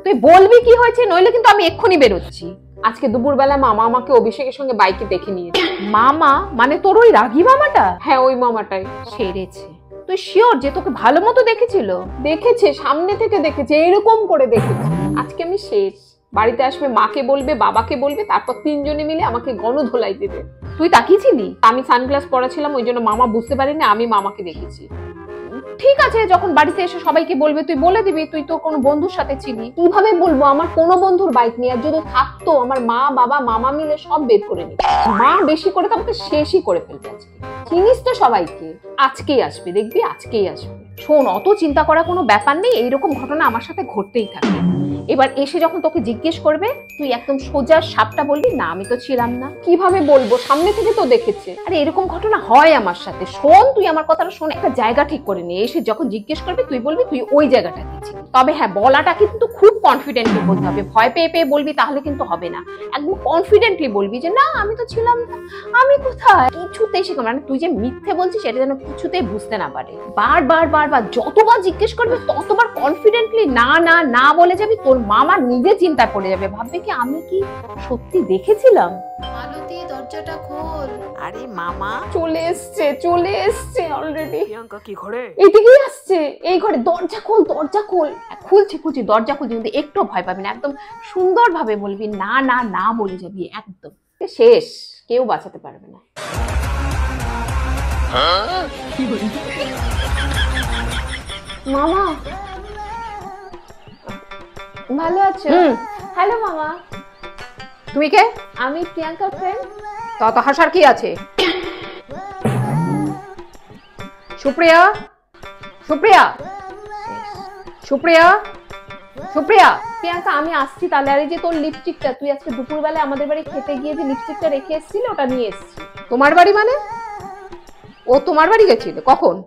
তুই বলবি কি হয়েছে, নইলে কিন্তু আমি এক্ষুনি বেরোচ্ছি। আজকে দুপুরবেলা মামা আমাকে অভিষেকের সঙ্গে বাইকে দেখে নিয়েছে। মামা মানে তোর ওই রাগী মামাটা? হ্যাঁ ওই মামাটাই। সেরেছে। তুই শিওর যে তোকে ভালো মতো দেখেছিল? দেখেছে, সামনে থেকে দেখেছে, এরকম করে দেখেছে। আজকে আমি শেষ। বাড়িতে আসবে, মাকে বলবে, বাবাকে বলবে, তারপর তিনজনে মিলে আমাকে গণধোলাই দেবে। তুই তাকিয়েছিলি? আমি সানগ্লাস পরা ছিলাম, ওই জন্য মামা বুঝতে পারেনি আমি মামাকে দেখেছি। ঠিক আছে, যখন বাড়িতে এসে সবাইকে বলবে তুই বলে দিবি তুই তো কোনো বন্ধুর সাথে ছিলি। কিভাবে বলবো? আমার কোনো বন্ধুর বাইক নেই, আর যদি থাকতো আমার মা বাবা মামা মিলে সব বের করে নিত। মা বেশি করে তো আমাকে শেষই করে ফেলবে আজকে। চিনিস তো সবাইকে। আজকেই আসবে, দেখবি আজকেই আসবে। শোন, অত চিন্তা করার কোনো ব্যাপার নেই, এইরকম ঘটনা আমার সাথে ঘটতেই থাকে। এবার এসে যখন তোকে জিজ্ঞেস করবে তুই একদম সোজা সাপটা বলবি, না আমি তো ছিলাম না। কিভাবে বলবো? সামনে থেকে তো দেখেছে। আরে এরকম ঘটনা হয় আমার সাথে। শোন, তুই আমার কথাটা শোন, একটা জায়গা ঠিক করে নে। এসে যখন জিজ্ঞেস করবে তুই বলবি তুই ওই জায়গাটা গেছিলি। তবে হ্যাঁ, বলাটা কিন্তু খুব কনফিডেন্টলি বলতে হবে। ভয় পেয়ে পেয়ে বলবি তাহলে কিন্তু হবে না। একদম কনফিডেন্টলি বলবি যে না আমি তো ছিলাম না, আমি কোথায়। কিছুতেই শিখো মানে তুই যে মিথ্যে বলছিস সেটা যেন কিছুতেই বুঝতে না পারে। বারবার বারবার যতবার জিজ্ঞেস করবে ততবার কনফিডেন্টলি না না না বলে যাবি। তোর মামা নিজে চিন্তা করে যাবে, ভাববে কি আমি কি সত্যি দেখেছিলাম। মালতী, দরজাটা খোল। আরে মামা চলে এসছে অলরেডি। প্রিয়াঙ্কা কি ঘরে? এইদিকেই আসছে, এই ঘরে। দরজা খোল, দরজা খোল। খুলছি দরজা খুলছি, কিন্তু একটু ভয় পাবি না। একদম সুন্দরভাবে বলবি, না না না বলে যাবি। একদম শেষ, কেউ বাঁচাতে পারবে না। মামা ভালো আছো? হ্যালো মামা। তুমি কে? আমি প্রিয়াঙ্কার ফ্রেন্ড। তত হাসার কি আছে? সুপ্রিয়া, সুপ্রিয়া, সুপ্রিয়া, সুপ্রিয়া। প্রিয়াঙ্কা আমি আসছি তাহলে। আর এই যে তোর লিপস্টিকটা, তুই আজকে দুপুরবেলা আমাদের বাড়ি খেতে গিয়ে যে লিপস্টিকটা রেখে এসেছিলি ওটা নিয়ে এসেছি। তোমার বাড়ি মানে? ও তোমার বাড়ি গেছিল কখন?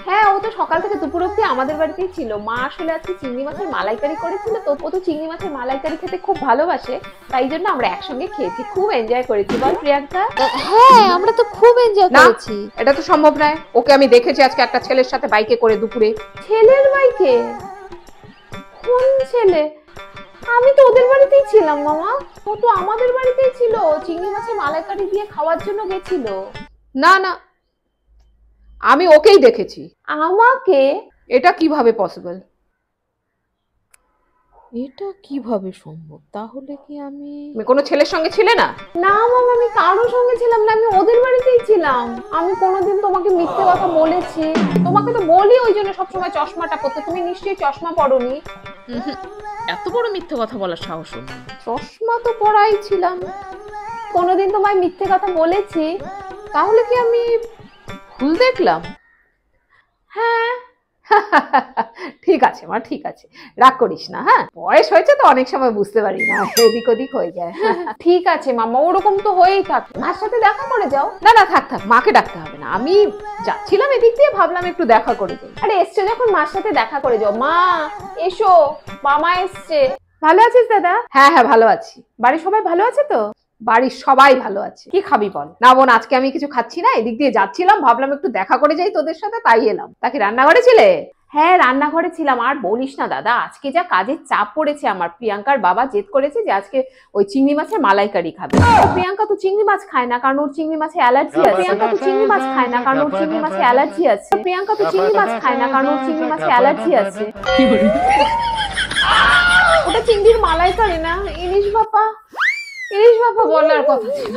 হ্যাঁ, ও তো সকাল থেকে দুপুর অব্দি আমাদের বাড়িতেই ছিল। মা আসলে আজকে চিংড়ি মাছের মালাইকারি করেছিল, তো ও তো চিংড়ি মাছের মালাইকারি খেতে খুব ভালোবাসে, তাই জন্য আমরা একসঙ্গে খেয়েছি, খুব এনজয় করেছি। বল প্রিয়াঙ্কা? হ্যাঁ, আমরা তো খুব এনজয় করেছি। এটা তো সম্ভব নয়। ওকে আমি দেখেছি আজকে একটা ছেলের সাথে বাইকে করে দুপুরে। ছেলের বাইকে? কোন ছেলে? আমি তো ওদের বাড়িতেই ছিলাম মামা। ও তো আমাদের বাড়িতেই ছিল, চিংড়ি মাছের মালাইকারি দিয়ে খাওয়ার জন্য গেছিল। না না, আমি ওকেই দেখেছি। আমাকে? এটা কিভাবে পসিবল? এটা কিভাবে সম্ভব? তাহলে কি আমি তুমি কোনো ছেলের সঙ্গে ছিলে না? না মামা, আমি কারোর সঙ্গে ছিলাম না, আমি ওদের বাড়িতেই ছিলাম। আমি কোনোদিন তোমাকে মিথ্যে কথা বলেছি? তোমাকে তো বলি ওই জন্য সবসময় চশমাটা পরতে। তুমি নিশ্চয়ই চশমা পরোনি। এত বড় মিথ্যে কথা বলার সাহস নেই। চশমা তো পরাই ছিলাম। কোনোদিন তোমায় মিথ্যে কথা বলেছি? তাহলে কি আমি ভুল দেখলাম? হ্যাঁ। ঠিক আছে মা, ঠিক আছে, রাগ করিস না। হ্যাঁ, বয়স হয়েছে তো অনেক সময় বুঝতে পারি না, এদিক ওদিক হয়ে যায়। ঠিক আছে মামা, ওরকম তো হয়েই থাকে। মার সাথে দেখা করে যাও। না না, থাক থাক, মাকে ডাকতে হবে না। আমি যাচ্ছিলাম এদিক দিয়ে, ভাবলাম একটু দেখা করে যাই। আরে এসছো যখন মার সাথে দেখা করে যাও। মা এসো, মামা এসছে। ভালো আছিস দাদা? হ্যাঁ হ্যাঁ ভালো আছি। বাড়ির সবাই ভালো আছে তো? বাড়ির সবাই ভালো আছে। কি খাবি বল? না বোন, আজকে আমি কিছু খাচ্ছি না, এদিক দিয়ে যাচ্ছিলাম, ভাবলাম একটু দেখা করে যাই তোদের সাথে, তাই এলাম। তা কি রান্নাঘরে ছিলে? হ্যাঁ রান্নাঘরে ছিলাম। আর বলিস না দাদা, আজকে যা কাজের চাপ পড়েছে আমার। প্রিয়াঙ্কার বাবা জেদ করেছে যে আজকে ওই চিংড়ি মাছের মালাইকারি খাবে। প্রিয়াঙ্কা তো চিংড়ি মাছ খায় না, কারণ ওর চিংড়ি মাছে অ্যালার্জি আছে। প্রিয়াঙ্কা তো চিংড়ি মাছ খায় না, কারণ ওর চিংড়ি মাছে অ্যালার্জি আছে। প্রিয়াঙ্কা তো চিংড়ি মাছ খায় না, কারণ ওর চিংড়ি মাছে অ্যালার্জি আছে। ওটা চিংড়ির মালাইকারি না, ইলিশ ভাপা। ইলিশ ভাপা বলার কথা ছিল।